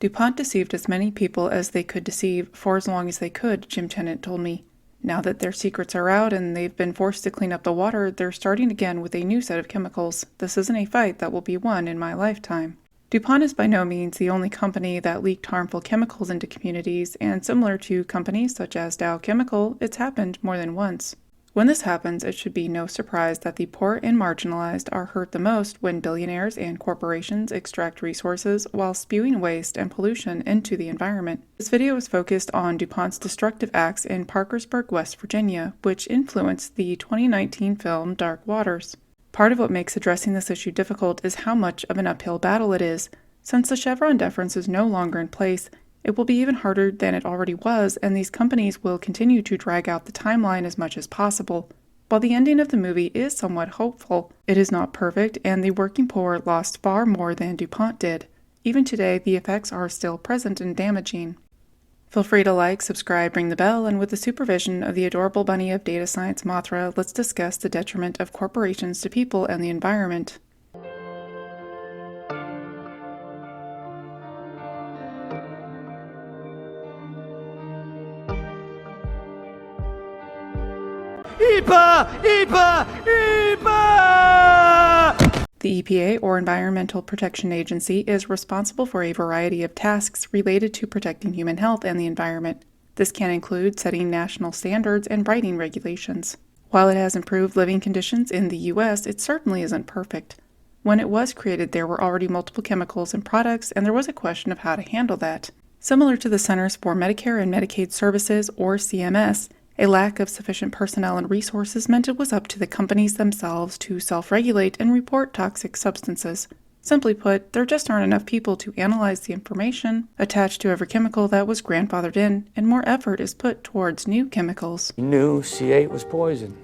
DuPont deceived as many people as they could deceive for as long as they could, Jim Tennant told me. Now that their secrets are out and they've been forced to clean up the water, they're starting again with a new set of chemicals. This isn't a fight that will be won in my lifetime. DuPont is by no means the only company that leaked harmful chemicals into communities, and similar to companies such as Dow Chemical, it's happened more than once. When this happens, it should be no surprise that the poor and marginalized are hurt the most when billionaires and corporations extract resources while spewing waste and pollution into the environment. This video is focused on DuPont's destructive acts in Parkersburg, West Virginia, which influenced the 2019 film Dark Waters. Part of what makes addressing this issue difficult is how much of an uphill battle it is. Since the Chevron deference is no longer in place, it will be even harder than it already was, and these companies will continue to drag out the timeline as much as possible. While the ending of the movie is somewhat hopeful, it is not perfect, and the working poor lost far more than DuPont did. Even today, the effects are still present and damaging. Feel free to like, subscribe, ring the bell, and with the supervision of the adorable bunny of data science Mothra, let's discuss the detriment of corporations to people and the environment. The EPA, or Environmental Protection Agency, is responsible for a variety of tasks related to protecting human health and the environment. This can include setting national standards and writing regulations. While it has improved living conditions in the U.S., it certainly isn't perfect. When it was created, there were already multiple chemicals and products, and there was a question of how to handle that. Similar to the Centers for Medicare and Medicaid Services, or CMS, a lack of sufficient personnel and resources meant it was up to the companies themselves to self-regulate and report toxic substances. Simply put, there just aren't enough people to analyze the information attached to every chemical that was grandfathered in, and more effort is put towards new chemicals. You knew C8 was poison.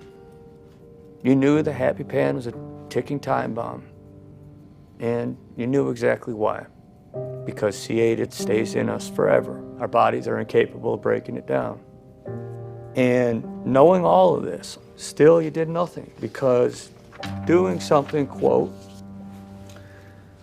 You knew the Happy Pan was a ticking time bomb. And you knew exactly why. Because C8, it stays in us forever. Our bodies are incapable of breaking it down. And knowing all of this, still you did nothing, because doing something, quote,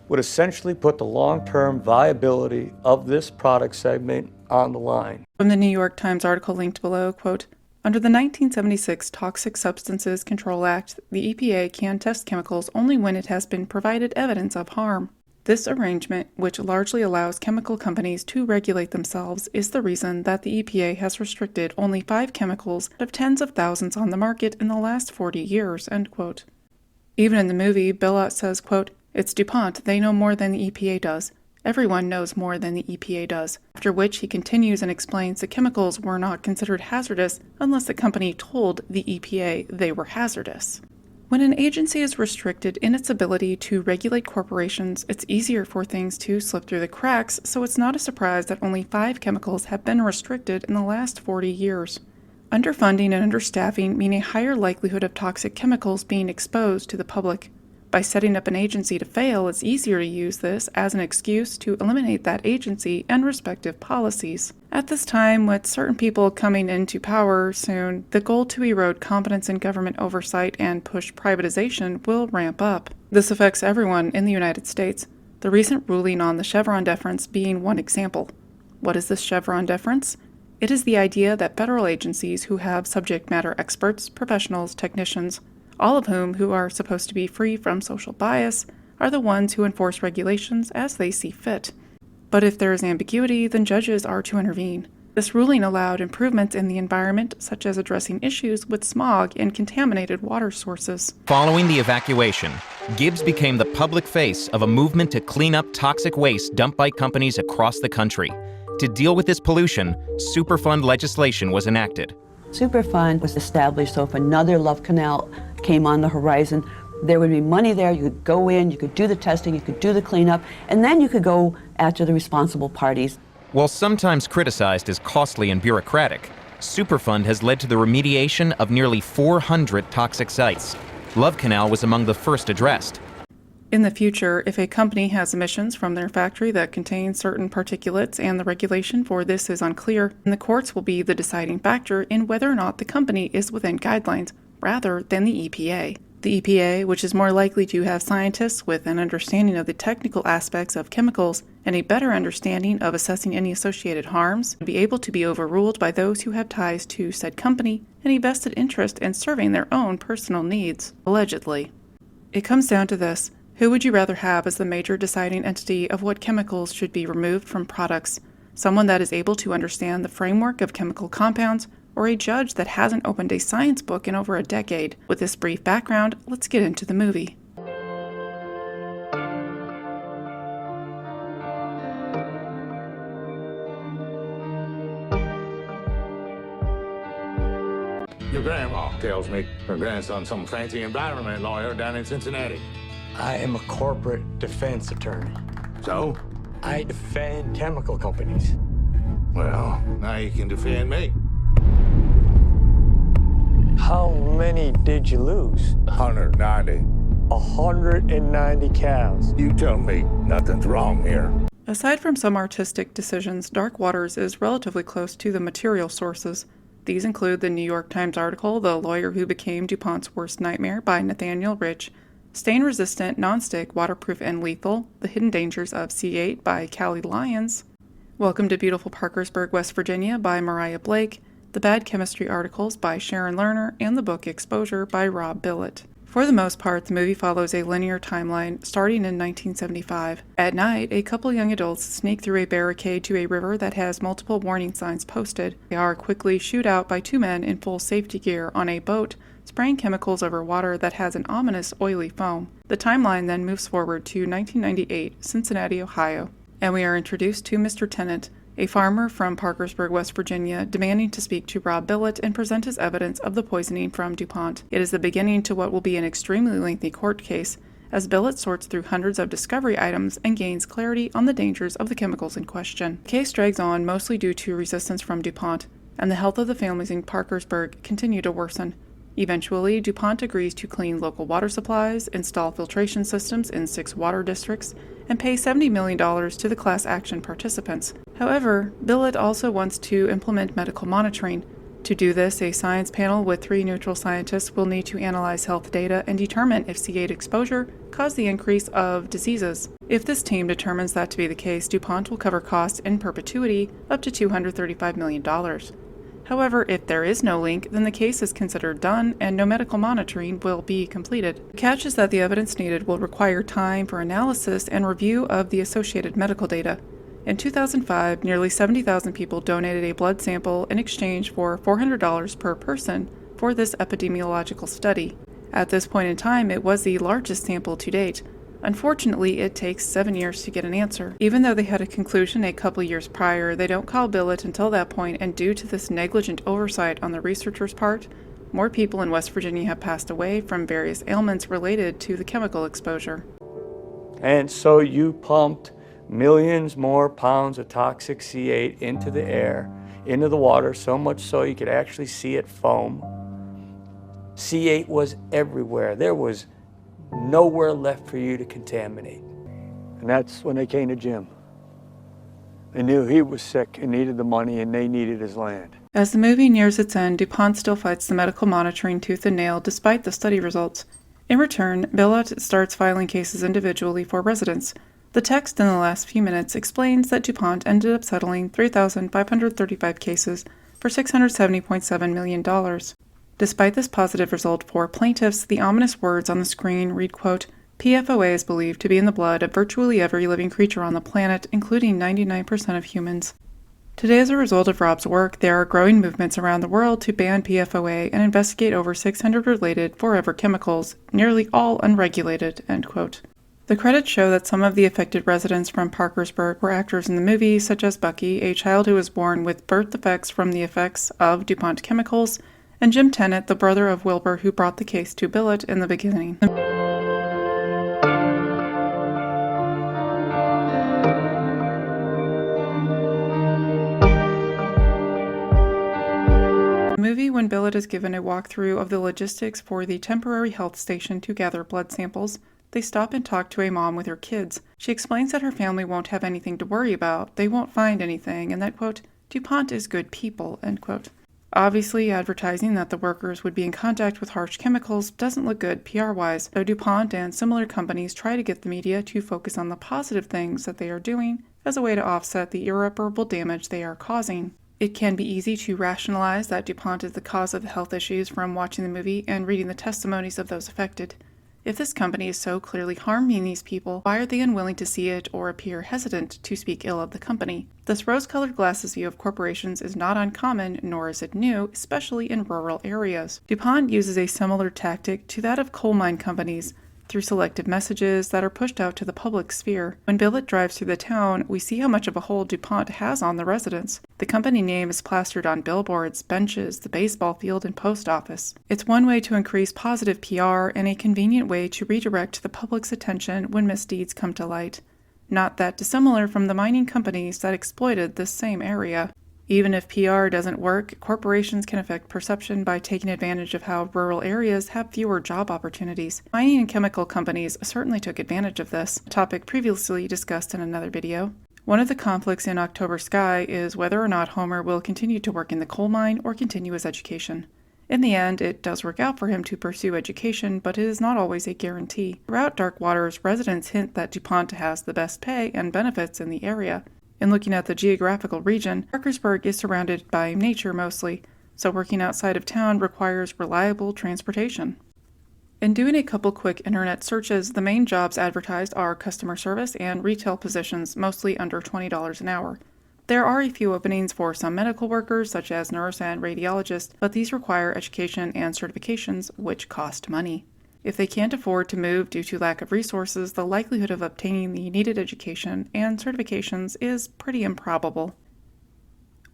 would essentially put the long-term viability of this product segment on the line. From the New York Times article linked below, quote, under the 1976 Toxic Substances Control Act, the EPA can test chemicals only when it has been provided evidence of harm. This arrangement, which largely allows chemical companies to regulate themselves, is the reason that the EPA has restricted only 5 chemicals out of tens of thousands on the market in the last 40 years, end quote. Even in the movie, Billot says, quote, it's DuPont, they know more than the EPA does. Everyone knows more than the EPA does. After which he continues and explains the chemicals were not considered hazardous unless the company told the EPA they were hazardous. When an agency is restricted in its ability to regulate corporations, it's easier for things to slip through the cracks, so it's not a surprise that only 5 chemicals have been restricted in the last 40 years. Underfunding and understaffing mean a higher likelihood of toxic chemicals being exposed to the public. By setting up an agency to fail, it's easier to use this as an excuse to eliminate that agency and respective policies. At this time, with certain people coming into power soon, the goal to erode competence in government oversight and push privatization will ramp up. This affects everyone in the United States, the recent ruling on the Chevron deference being one example. What is this Chevron deference? It is the idea that federal agencies who have subject matter experts, professionals, technicians, all of whom who are supposed to be free from social bias, are the ones who enforce regulations as they see fit. But if there is ambiguity, then judges are to intervene. This ruling allowed improvements in the environment, such as addressing issues with smog and contaminated water sources. Following the evacuation, Gibbs became the public face of a movement to clean up toxic waste dumped by companies across the country. To deal with this pollution, Superfund legislation was enacted. Superfund was established so if another Love Canal came on the horizon, there would be money there. You could go in, you could do the testing, you could do the cleanup, and then you could go after the responsible parties. While sometimes criticized as costly and bureaucratic, Superfund has led to the remediation of nearly 400 toxic sites. Love Canal was among the first addressed. In the future, if a company has emissions from their factory that contain certain particulates and the regulation for this is unclear, then the courts will be the deciding factor in whether or not the company is within guidelines, rather than the EPA. The EPA, which is more likely to have scientists with an understanding of the technical aspects of chemicals and a better understanding of assessing any associated harms, would be able to be overruled by those who have ties to said company and a vested interest in serving their own personal needs, allegedly. It comes down to this: who would you rather have as the major deciding entity of what chemicals should be removed from products? Someone that is able to understand the framework of chemical compounds, or a judge that hasn't opened a science book in over a decade? With this brief background, let's get into the movie. Your grandma tells me her grandson's some fancy environment lawyer down in Cincinnati. I am a corporate defense attorney. So? I defend chemical companies. Well, now you can defend me. How many did you lose? 190. 190 cows. You tell me nothing's wrong here. Aside from some artistic decisions, Dark Waters is relatively close to the material sources. These include the New York Times article, The Lawyer Who Became DuPont's Worst Nightmare by Nathaniel Rich, Stain-Resistant, Non-Stick, Waterproof, and Lethal, The Hidden Dangers of C8 by Callie Lyons, Welcome to Beautiful Parkersburg, West Virginia by Mariah Blake, The Bad Chemistry articles by Sharon Lerner, and the book Exposure by Rob Billett. For the most part, the movie follows a linear timeline starting in 1975. At night, a couple young adults sneak through a barricade to a river that has multiple warning signs posted. They are quickly shooed out by two men in full safety gear on a boat, spraying chemicals over water that has an ominous oily foam. The timeline then moves forward to 1998, Cincinnati, Ohio, and we are introduced to Mr. Tennant, a farmer from Parkersburg, West Virginia, demanding to speak to Rob Billett and present his evidence of the poisoning from DuPont. It is the beginning to what will be an extremely lengthy court case, as Billett sorts through hundreds of discovery items and gains clarity on the dangers of the chemicals in question. The case drags on mostly due to resistance from DuPont, and the health of the families in Parkersburg continue to worsen. Eventually, DuPont agrees to clean local water supplies, install filtration systems in 6 water districts, and pay $70 million to the class action participants. However, Billett also wants to implement medical monitoring. To do this, a science panel with 3 neutral scientists will need to analyze health data and determine if C8 exposure caused the increase of diseases. If this team determines that to be the case, DuPont will cover costs in perpetuity up to $235 million. However, if there is no link, then the case is considered done and no medical monitoring will be completed. The catch is that the evidence needed will require time for analysis and review of the associated medical data. In 2005, nearly 70,000 people donated a blood sample in exchange for $400 per person for this epidemiological study. At this point in time, it was the largest sample to date. Unfortunately, it takes 7 years to get an answer. Even though they had a conclusion a couple years prior, they don't call Billett until that point, and due to this negligent oversight on the researchers' part, more people in West Virginia have passed away from various ailments related to the chemical exposure. And so you pumped millions more pounds of toxic C8 into the air, into the water, so much so you could actually see it foam. C8 was everywhere. There was nowhere left for you to contaminate. And that's when they came to Jim. They knew he was sick and needed the money, and they needed his land. As the movie nears its end, DuPont still fights the medical monitoring tooth and nail despite the study results. In return, Billett starts filing cases individually for residents. The text in the last few minutes explains that DuPont ended up settling 3,535 cases for $670.7 million. Despite this positive result for plaintiffs, the ominous words on the screen read, quote, PFOA is believed to be in the blood of virtually every living creature on the planet, including 99% of humans. Today, as a result of Rob's work, there are growing movements around the world to ban PFOA and investigate over 600 related forever chemicals, nearly all unregulated, end quote. The credits show that some of the affected residents from Parkersburg were actors in the movie, such as Bucky, a child who was born with birth defects from the effects of DuPont chemicals, and Jim Tennant, the brother of Wilbur who brought the case to Billett in the beginning. The movie, when Billett is given a walkthrough of the logistics for the temporary health station to gather blood samples, they stop and talk to a mom with her kids. She explains that her family won't have anything to worry about, they won't find anything, and that, quote, DuPont is good people, end quote. Obviously, advertising that the workers would be in contact with harsh chemicals doesn't look good PR-wise, though DuPont and similar companies try to get the media to focus on the positive things that they are doing as a way to offset the irreparable damage they are causing. It can be easy to rationalize that DuPont is the cause of the health issues from watching the movie and reading the testimonies of those affected. If this company is so clearly harming these people, why are they unwilling to see it or appear hesitant to speak ill of the company? This rose-colored glasses view of corporations is not uncommon, nor is it new, especially in rural areas. DuPont uses a similar tactic to that of coal mine companies, through selective messages that are pushed out to the public sphere. When Billet drives through the town, we see how much of a hold DuPont has on the residents. The company name is plastered on billboards, benches, the baseball field, and post office. It's one way to increase positive PR and a convenient way to redirect the public's attention when misdeeds come to light. Not that dissimilar from the mining companies that exploited this same area. Even if PR doesn't work, corporations can affect perception by taking advantage of how rural areas have fewer job opportunities. Mining and chemical companies certainly took advantage of this, a topic previously discussed in another video. One of the conflicts in October Sky is whether or not Homer will continue to work in the coal mine or continue his education. In the end, it does work out for him to pursue education, but it is not always a guarantee. Throughout Dark Waters, residents hint that DuPont has the best pay and benefits in the area. In looking at the geographical region, Parkersburg is surrounded by nature mostly, so working outside of town requires reliable transportation. In doing a couple quick internet searches, the main jobs advertised are customer service and retail positions, mostly under $20 an hour. There are a few openings for some medical workers, such as nurse and radiologist, but these require education and certifications, which cost money. If they can't afford to move due to lack of resources, the likelihood of obtaining the needed education and certifications is pretty improbable.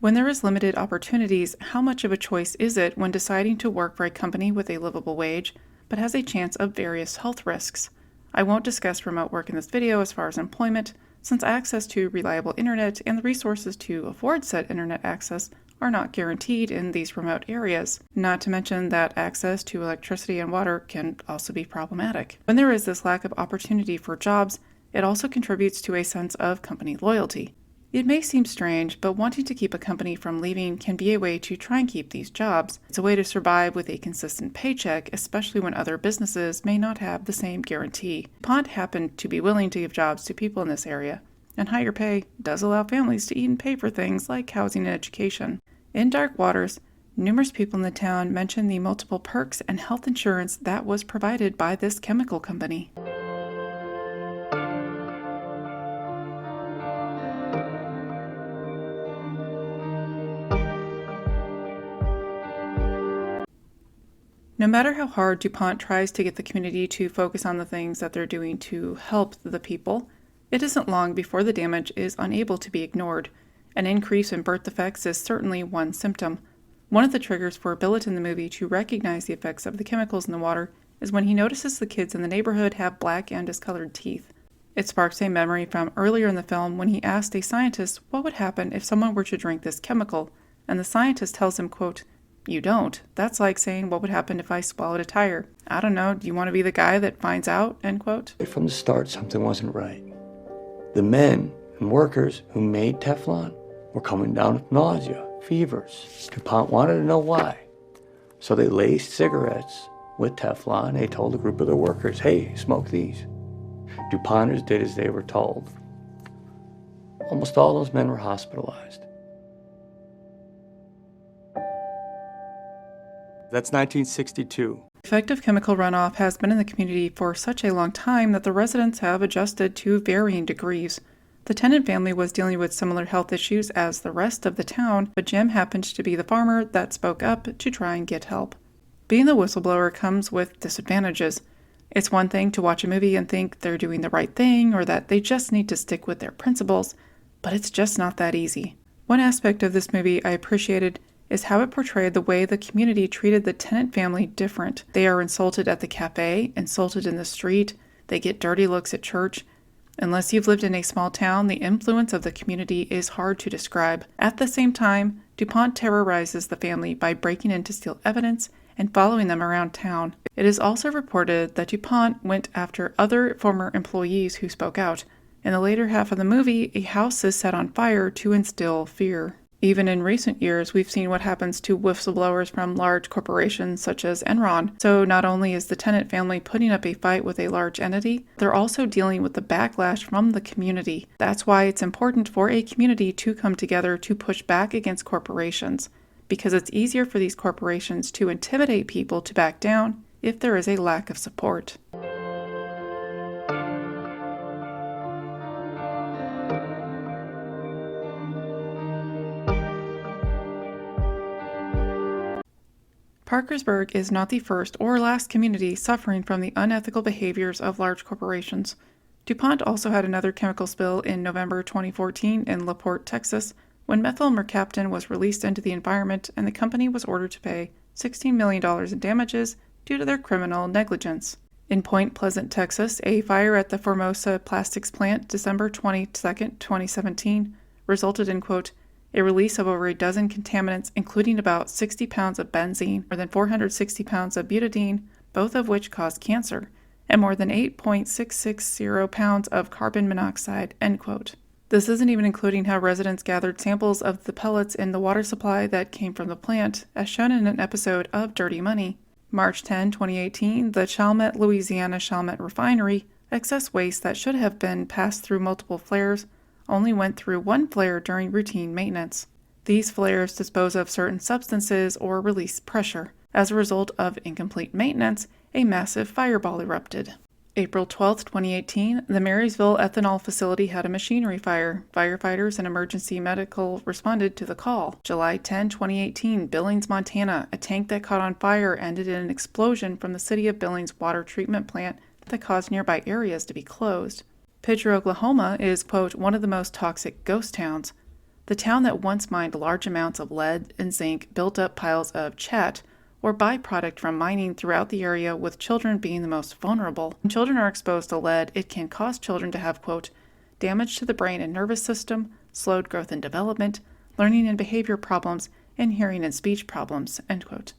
When there is limited opportunities, how much of a choice is it when deciding to work for a company with a livable wage, but has a chance of various health risks? I won't discuss remote work in this video as far as employment, since access to reliable internet and the resources to afford said internet access are not guaranteed in these remote areas, not to mention that access to electricity and water can also be problematic. When there is this lack of opportunity for jobs, it also contributes to a sense of company loyalty. It may seem strange, but wanting to keep a company from leaving can be a way to try and keep these jobs. It's a way to survive with a consistent paycheck, especially when other businesses may not have the same guarantee. DuPont happened to be willing to give jobs to people in this area, and higher pay does allow families to eat and pay for things like housing and education. In Dark Waters, numerous people in the town mention the multiple perks and health insurance that was provided by this chemical company. No matter how hard DuPont tries to get the community to focus on the things that they're doing to help the people, it isn't long before the damage is unable to be ignored. An increase in birth defects is certainly one symptom. One of the triggers for Billet in the movie to recognize the effects of the chemicals in the water is when he notices the kids in the neighborhood have black and discolored teeth. It sparks a memory from earlier in the film when he asked a scientist what would happen if someone were to drink this chemical, and the scientist tells him, quote, "You don't. That's like saying what would happen if I swallowed a tire. I don't know, do you want to be the guy that finds out?" End quote. From the start, something wasn't right. The men and workers who made Teflon were coming down with nausea, fevers. DuPont wanted to know why. So they laced cigarettes with Teflon. They told a group of the workers, hey, smoke these. DuPonters did as they were told. Almost all those men were hospitalized. That's 1962. Effective chemical runoff has been in the community for such a long time that the residents have adjusted to varying degrees. The Tennant family was dealing with similar health issues as the rest of the town, but Jim happened to be the farmer that spoke up to try and get help. Being the whistleblower comes with disadvantages. It's one thing to watch a movie and think they're doing the right thing or that they just need to stick with their principles, but it's just not that easy. One aspect of this movie I appreciated is how it portrayed the way the community treated the Tennant family different. They are insulted at the cafe, insulted in the street, they get dirty looks at church. Unless you've lived in a small town, the influence of the community is hard to describe. At the same time, DuPont terrorizes the family by breaking in to steal evidence and following them around town. It is also reported that DuPont went after other former employees who spoke out. In the later half of the movie, a house is set on fire to instill fear. Even in recent years, we've seen what happens to whistleblowers from large corporations such as Enron. So not only is the tenant family putting up a fight with a large entity, they're also dealing with the backlash from the community. That's why it's important for a community to come together to push back against corporations, because it's easier for these corporations to intimidate people to back down if there is a lack of support. Parkersburg is not the first or last community suffering from the unethical behaviors of large corporations. DuPont also had another chemical spill in November 2014 in La Porte, Texas, when methyl mercaptan was released into the environment and the company was ordered to pay $16 million in damages due to their criminal negligence. In Point Pleasant, Texas, a fire at the Formosa Plastics plant December 22, 2017, resulted in, quote, a release of over a dozen contaminants, including about 60 pounds of benzene, more than 460 pounds of butadiene, both of which cause cancer, and more than 8.660 pounds of carbon monoxide, end quote. This isn't even including how residents gathered samples of the pellets in the water supply that came from the plant, as shown in an episode of Dirty Money. March 10, 2018, the Chalmette, Louisiana Chalmette refinery, excess waste that should have been passed through multiple flares, only went through one flare during routine maintenance. These flares dispose of certain substances or release pressure. As a result of incomplete maintenance, a massive fireball erupted. April 12, 2018, the Marysville ethanol facility had a machinery fire. Firefighters and emergency medical responded to the call. July 10, 2018, Billings, Montana, a tank that caught on fire ended in an explosion from the City of Billings water treatment plant that caused nearby areas to be closed. Pigeon, Oklahoma is, quote, one of the most toxic ghost towns. The town that once mined large amounts of lead and zinc built up piles of chat, or byproduct from mining throughout the area, with children being the most vulnerable. When children are exposed to lead, it can cause children to have, quote, damage to the brain and nervous system, slowed growth and development, learning and behavior problems, and hearing and speech problems, end quote.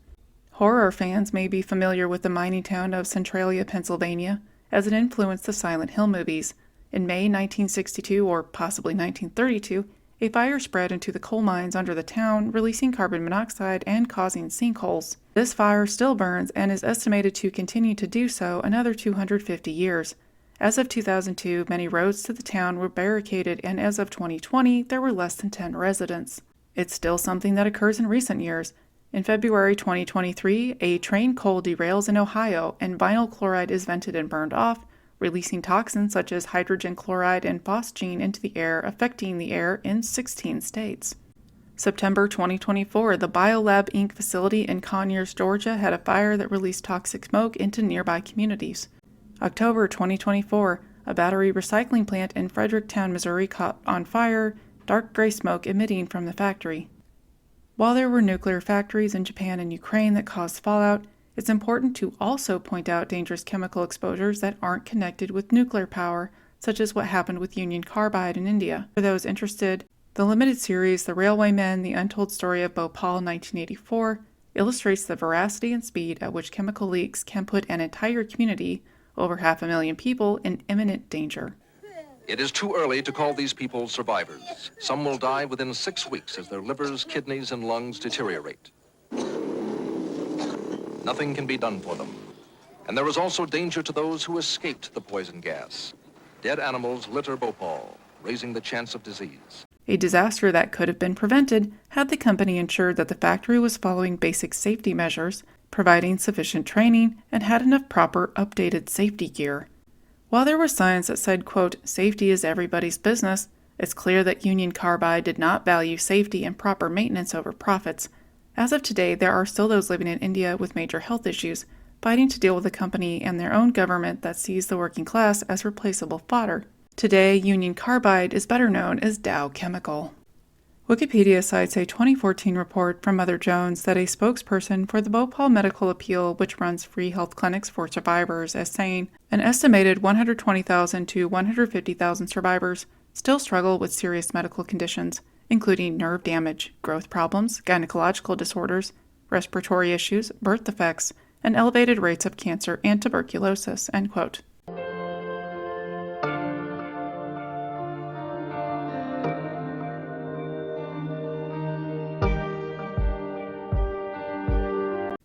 Horror fans may be familiar with the mining town of Centralia, Pennsylvania, as it influenced the Silent Hill movies. In May 1962, or possibly 1932, a fire spread into the coal mines under the town, releasing carbon monoxide and causing sinkholes. This fire still burns and is estimated to continue to do so another 250 years. As of 2002, many roads to the town were barricaded, and as of 2020, there were less than 10 residents. It's still something that occurs in recent years. In February 2023, a train coal derails in Ohio, and vinyl chloride is vented and burned off, releasing toxins such as hydrogen chloride and phosgene into the air, affecting the air in 16 states. September 2024, the Biolab Inc. facility in Conyers, Georgia had a fire that released toxic smoke into nearby communities. October 2024, a battery recycling plant in Fredericktown, Missouri caught on fire, dark gray smoke emitting from the factory. While there were nuclear factories in Japan and Ukraine that caused fallout, it's important to also point out dangerous chemical exposures that aren't connected with nuclear power, such as what happened with Union Carbide in India. For those interested, the limited series The Railwaymen, The Untold Story of Bhopal 1984 illustrates the veracity and speed at which chemical leaks can put an entire community, over 500,000 people, in imminent danger. It is too early to call these people survivors. Some will die within 6 weeks as their livers, kidneys, and lungs deteriorate. Nothing can be done for them. And there is also danger to those who escaped the poison gas. Dead animals litter Bhopal, raising the chance of disease. A disaster that could have been prevented had the company ensured that the factory was following basic safety measures, providing sufficient training, and had enough proper updated safety gear. While there were signs that said, quote, safety is everybody's business, it's clear that Union Carbide did not value safety and proper maintenance over profits. As of today, there are still those living in India with major health issues, fighting to deal with a company and their own government that sees the working class as replaceable fodder. Today, Union Carbide is better known as Dow Chemical. Wikipedia cites a 2014 report from Mother Jones that a spokesperson for the Bhopal Medical Appeal, which runs free health clinics for survivors, as saying, an estimated 120,000 to 150,000 survivors still struggle with serious medical conditions, including nerve damage, growth problems, gynecological disorders, respiratory issues, birth defects, and elevated rates of cancer and tuberculosis, end quote.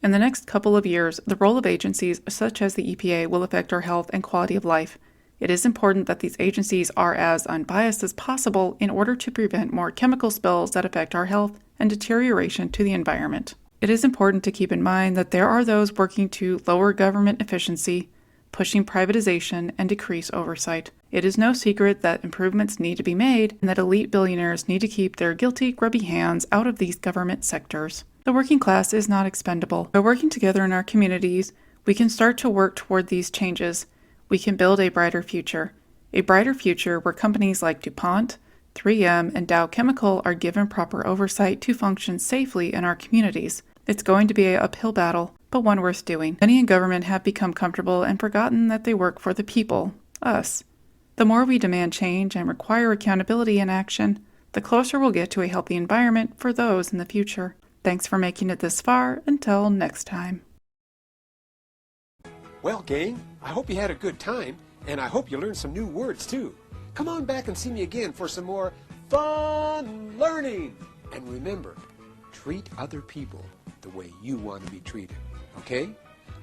In the next couple of years, the role of agencies such as the EPA will affect our health and quality of life. It is important that these agencies are as unbiased as possible in order to prevent more chemical spills that affect our health and deterioration to the environment. It is important to keep in mind that there are those working to lower government efficiency, pushing privatization, and decrease oversight. It is no secret that improvements need to be made and that elite billionaires need to keep their guilty, grubby hands out of these government sectors. The working class is not expendable. By working together in our communities, we can start to work toward these changes. We can build a brighter future where companies like DuPont, 3M, and Dow Chemical are given proper oversight to function safely in our communities. It's going to be an uphill battle, but one worth doing. Many in government have become comfortable and forgotten that they work for the people, us. The more we demand change and require accountability and action, the closer we'll get to a healthy environment for those in the future. Thanks for making it this far. Until next time. Well, gang, I hope you had a good time, and I hope you learned some new words, too. Come on back and see me again for some more fun learning. And remember, treat other people the way you want to be treated, okay?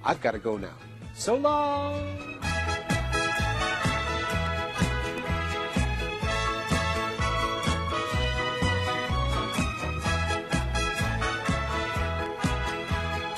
I've got to go now. So long!